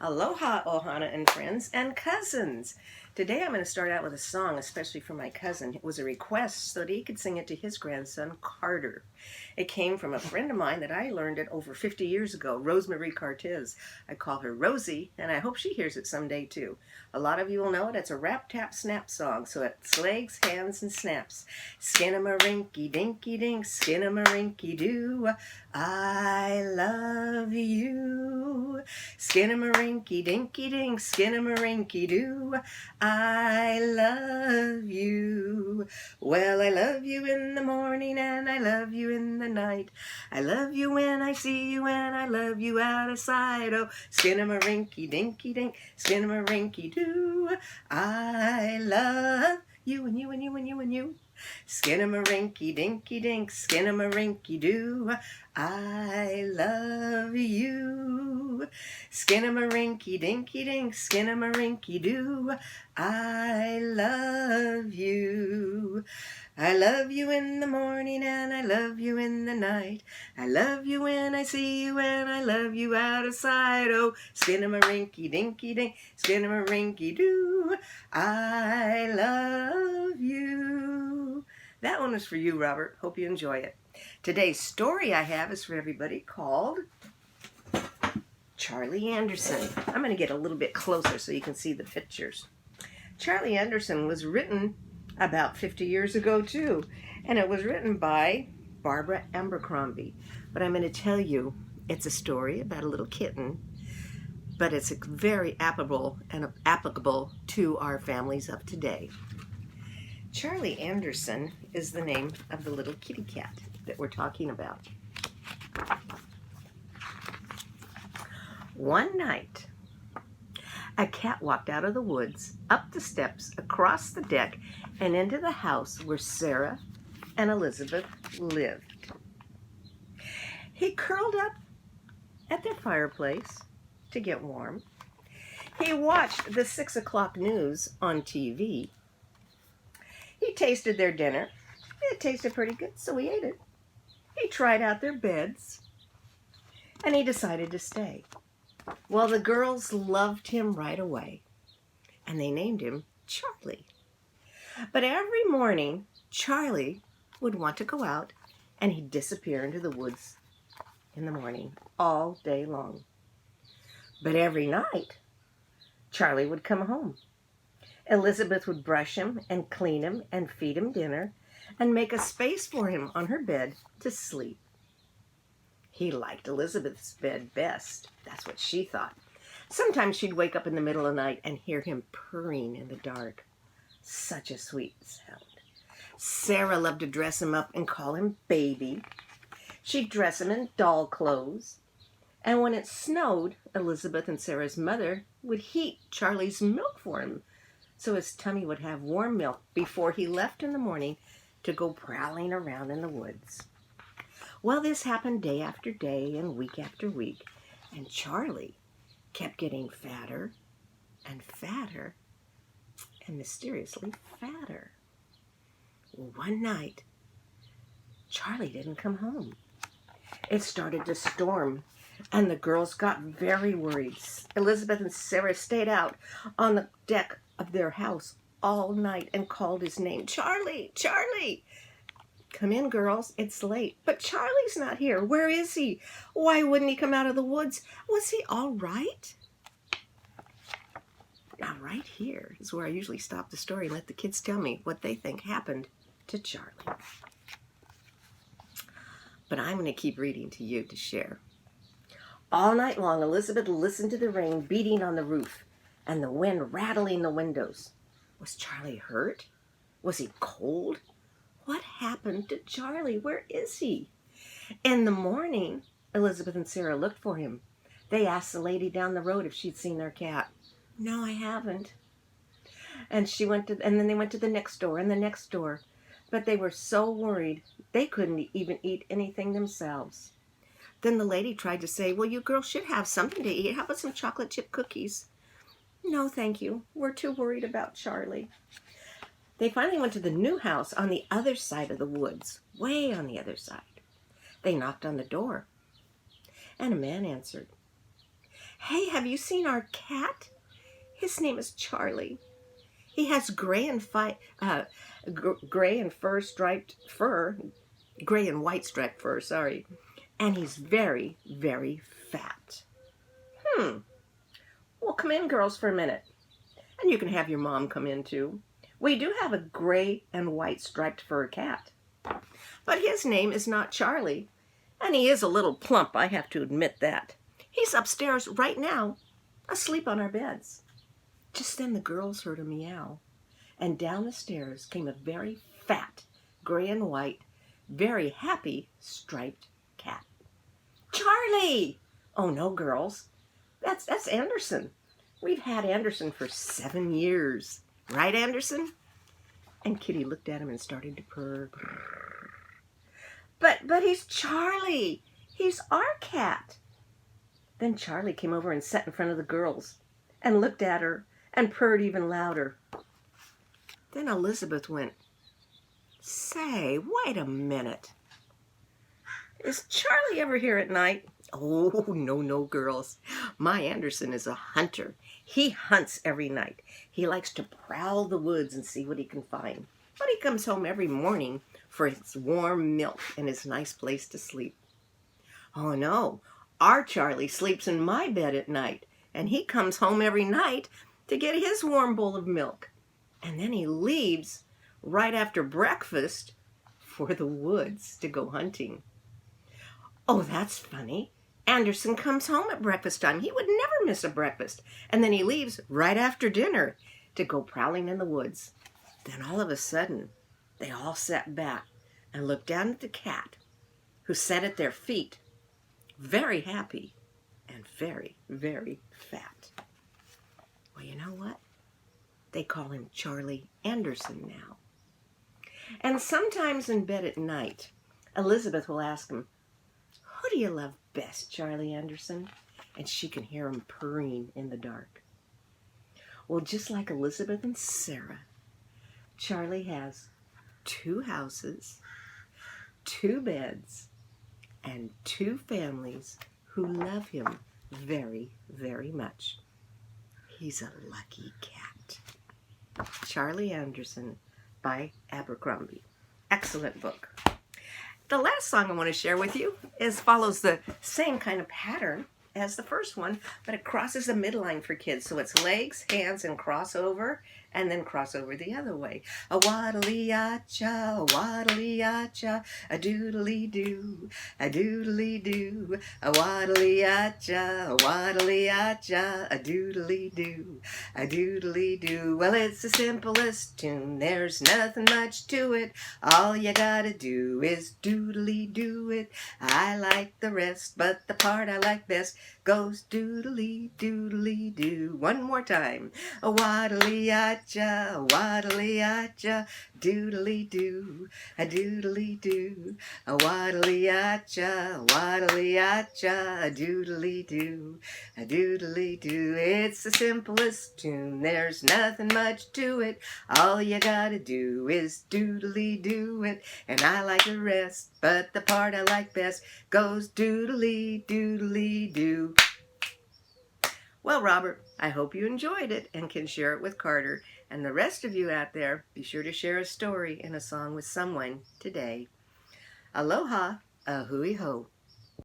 Aloha, Ohana and friends and cousins. Today I'm going to start out with a song, especially for my cousin. It was a request so that he could sing it to his grandson, Carter. It came from a friend of mine that I learned it over 50 years ago, Rosemarie Cartiz. I call her Rosie, and I hope she hears it someday too. A lot of you will know it. It's a rap, tap, snap song, so it's legs, hands, and snaps. Skin-a-ma-rinky, dinky, dink, skin-a-ma-rinky, doo. I love you. Skin-a-ma-rinky, dinky, dink, skin-a-ma-rinky, doo. I love you. Well, I love you in the morning and I love you in the night. I love you when I see you and I love you out of sight. Oh, skin-a-ma-rinky, dinky, dink, skin-a-ma-rinky, doo. I love you and you and you and you and you. Skin-a-ma-rinky, dinky, dink, skin-a-ma-rinky, doo. I love you. Skin-a-ma-rinky, dinky, dink, skin-a-ma-rinky, doo. I love you. I love you in the morning and I love you in the night. I love you when I see you and I love you out of sight. Oh, skin-a-ma-rinky, dinky, dink, skin-a-ma-rinky, doo. I love you. That one was for you, Robert. Hope you enjoy it. Today's story I have is for everybody called Charlie Anderson. I'm going to get a little bit closer so you can see the pictures. Charlie Anderson was written about 50 years ago too, and it was written by Barbara Abercrombie. But I'm going to tell you, it's a story about a little kitten, but it's very applicable to our families of today. Charlie Anderson is the name of the little kitty cat that we're talking about. One night, a cat walked out of the woods, up the steps, across the deck, and into the house where Sarah and Elizabeth lived. He curled up at their fireplace to get warm. He watched the 6 o'clock news on TV. He tasted their dinner. It tasted pretty good, so he ate it. He tried out their beds, and he decided to stay. Well, the girls loved him right away, and they named him Charlie. But every morning, Charlie would want to go out, and he'd disappear into the woods in the morning, all day long. But every night, Charlie would come home. Elizabeth would brush him and clean him and feed him dinner and make a space for him on her bed to sleep. He liked Elizabeth's bed best. That's what she thought. Sometimes she'd wake up in the middle of the night and hear him purring in the dark. Such a sweet sound. Sarah loved to dress him up and call him baby. She'd dress him in doll clothes. And when it snowed, Elizabeth and Sarah's mother would heat Charlie's milk for him, so his tummy would have warm milk before he left in the morning to go prowling around in the woods. Well, this happened day after day and week after week, and Charlie kept getting fatter and fatter and mysteriously fatter. One night, Charlie didn't come home. It started to storm, and the girls got very worried. Elizabeth and Sarah stayed out on the deck of their house all night and called his name. Charlie, Charlie! Come in, girls, it's late. But Charlie's not here. Where is he? Why wouldn't he come out of the woods? Was he all right? Now, right here is where I usually stop the story and let the kids tell me what they think happened to Charlie. But I'm going to keep reading to you to share. All night long, Elizabeth listened to the rain beating on the roof and the wind rattling the windows. Was Charlie hurt? Was he cold? What happened to Charlie? Where is he? In the morning, Elizabeth and Sarah looked for him. They asked the lady down the road if she'd seen their cat. No, I haven't. And then they went to the next door and the next door. But they were so worried, they couldn't even eat anything themselves. Then the lady tried to say, well, you girls should have something to eat. How about some chocolate chip cookies? No, thank you. We're too worried about Charlie. They finally went to the new house on the other side of the woods, way on the other side. They knocked on the door, and a man answered. Hey, have you seen our cat? His name is Charlie. He has gray and gray and white striped fur, sorry. And he's very, very fat. Well, come in, girls, for a minute. And you can have your mom come in, too. We do have a gray and white striped fur cat. But his name is not Charlie. And he is a little plump, I have to admit that. He's upstairs right now, asleep on our beds. Just then the girls heard a meow. And down the stairs came a very fat, gray and white, very happy striped cat. Charlie! Oh no, girls. That's Anderson. We've had Anderson for 7 years. Right, Anderson? And Kitty looked at him and started to purr. But he's Charlie. He's our cat. Then Charlie came over and sat in front of the girls and looked at her and purred even louder. Then Elizabeth went, "Say, wait a minute. Is Charlie ever here at night?" "Oh, no, girls. My Anderson is a hunter. He hunts every night. He likes to prowl the woods and see what he can find. But he comes home every morning for his warm milk and his nice place to sleep." "Oh, no. Our Charlie sleeps in my bed at night, and he comes home every night to get his warm bowl of milk. And then he leaves right after breakfast for the woods to go hunting." "Oh, that's funny. Anderson comes home at breakfast time. He would never miss a breakfast. And then he leaves right after dinner to go prowling in the woods." Then all of a sudden, they all sat back and looked down at the cat, who sat at their feet, very happy and very, very fat. Well, you know what? They call him Charlie Anderson now. And sometimes in bed at night, Elizabeth will ask him, "Who do you love best, Charlie Anderson?" And she can hear him purring in the dark. Well, just like Elizabeth and Sarah, Charlie has 2 houses, 2 beds, and 2 families who love him very, very much. He's a lucky cat. Charlie Anderson by Abercrombie. Excellent book. The last song I want to share with you follows the same kind of pattern as the first one, but it crosses the midline for kids. So it's legs, hands, and crossover, and then cross over the other way. A waddly-ah-cha, a waddly-ah-cha, a doodly-doo, a doodly-doo, a waddly-ah-cha, a waddly-ah-cha, a doodly-doo, a doodly-doo. Well, it's the simplest tune, there's nothing much to it. All you gotta do is doodly-doo it. I like the rest, but the part I like best goes doodly doodly doo. One more time. A waddly-ah-cha, a waddly-ah-cha, doodly doo, a doodly doo. A waddly-ah-cha, a waddly-ah-cha, a doodly doo, a doodly doo. It's the simplest tune, there's nothing much to it. All you gotta do is doodly doo it. And I like the rest, but the part I like best goes doodly doodly doo. Well, Robert, I hope you enjoyed it and can share it with Carter. And the rest of you out there, be sure to share a story and a song with someone today. Aloha, a hui ho.